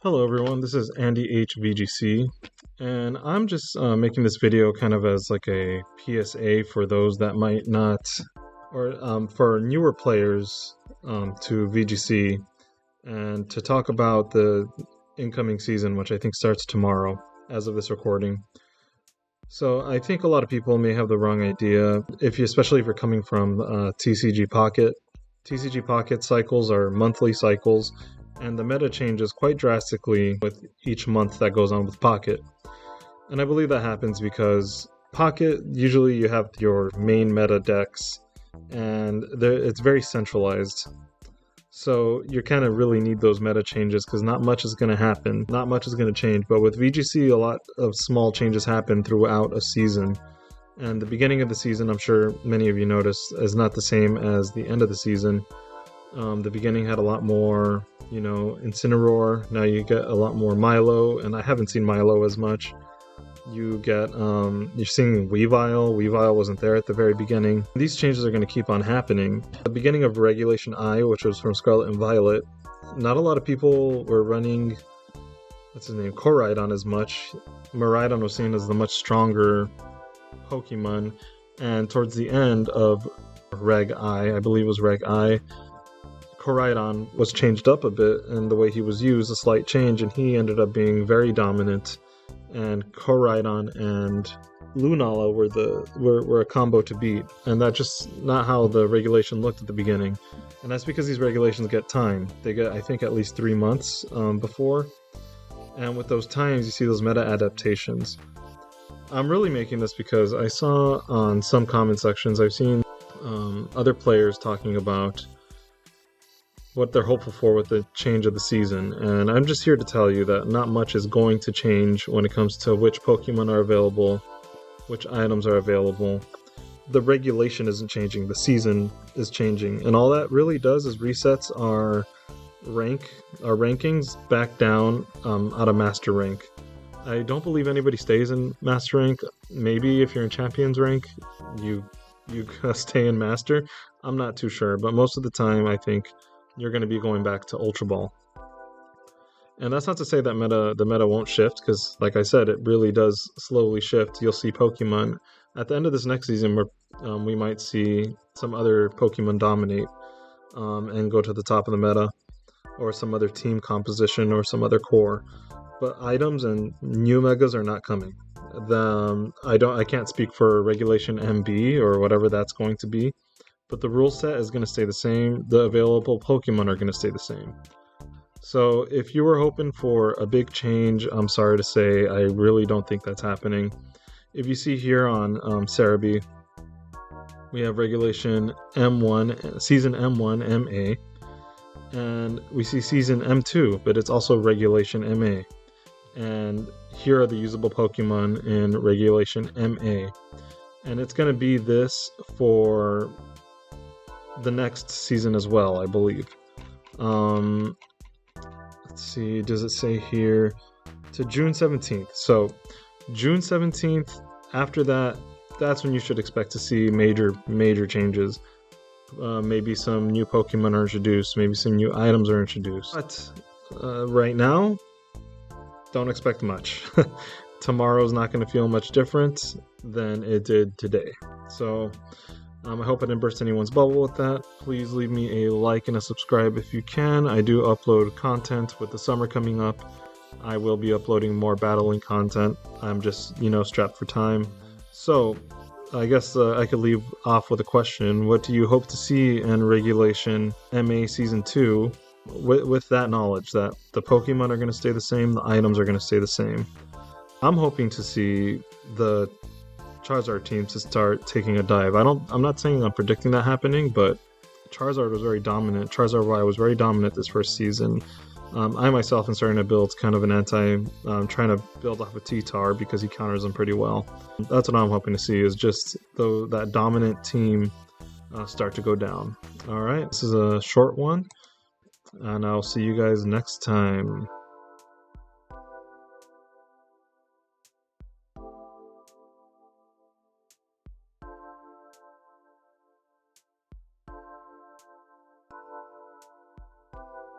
Hello everyone, this is Andy HVGC, and I'm just making this video kind of as like a PSA for those that might not, or for newer players to VGC, and to talk about the incoming season, which I think starts tomorrow as of this recording. So I think a lot of people may have the wrong idea, especially if you're coming from TCG Pocket. TCG Pocket cycles are monthly cycles, and the meta changes quite drastically with each month that goes on with Pocket. And I believe that happens because Pocket, usually you have your main meta decks, and it's very centralized. So you kind of really need those meta changes because not much is going to happen, not much is going to change. But with VGC, a lot of small changes happen throughout a season. And the beginning of the season, I'm sure many of you noticed, is not the same as the end of the season. The beginning had a lot more, Incineroar. Now you get a lot more Milo, and I haven't seen Milo as much. You get, you're seeing Weavile. Weavile wasn't there at the very beginning. These changes are going to keep on happening. At the beginning of Regulation I, which was from Scarlet and Violet, not a lot of people were running, Koraidon as much. Miraidon was seen as the much stronger Pokemon, and towards the end of Reg I believe it was Reg I, Koraidon was changed up a bit, and the way he was used, a slight change, and he ended up being very dominant. And Koraidon and Lunala were a combo to beat, and that's just not how the regulation looked at the beginning. And that's because these regulations get time. They get, I think, at least 3 months before, and with those times, you see those meta adaptations. I'm really making this because I saw on some comment sections, I've seen other players talking about what they're hopeful for with the change of the season, and I'm just here to tell you that not much is going to change when it comes to which Pokemon are available, which items are available. The regulation isn't changing, the season is changing, and all that really does is resets our rankings back down out of Master Rank. I don't believe anybody stays in Master Rank. Maybe if you're in Champions Rank, you stay in Master. I'm not too sure, but most of the time I think you're going to be going back to Ultra Ball. And that's not to say that the meta won't shift, because like I said, it really does slowly shift. You'll see Pokemon at the end of this next season where we might see some other Pokemon dominate and go to the top of the meta, or some other team composition or some other core. But items and new megas are not coming. I can't speak for Regulation MB or whatever that's going to be, but the rule set is going to stay the same. The available Pokemon are going to stay the same. So if you were hoping for a big change, I'm sorry to say, I really don't think that's happening. If you see here on Cerebi, we have Regulation M1, Season M1, MA, and we see Season M2, but it's also Regulation MA. And here are the usable Pokemon in Regulation MA. And it's going to be this for the next season as well, I believe. Let's see, does it say here to June 17th? So June 17th, after that, that's when you should expect to see major changes. Maybe some new Pokemon are introduced, maybe some new items are introduced. But right now, don't expect much. Tomorrow's not going to feel much different than it did today. So I hope I didn't burst anyone's bubble with that. Please leave me a like and a subscribe if you can. I do upload content with the summer coming up. I will be uploading more battling content. I'm just, strapped for time. So I guess I could leave off with a question. What do you hope to see in Regulation MA Season 2 with that knowledge that the Pokemon are going to stay the same, the items are going to stay the same? I'm hoping to see the Charizard team to start taking a dive. I'm not saying I'm predicting that happening, but Charizard was very dominant. Charizard Y was very dominant this first season. I myself am starting to build kind of an trying to build off of T-Tar because he counters them pretty well. That's what I'm hoping to see, is just that dominant team start to go down. Alright, this is a short one, and I'll see you guys next time.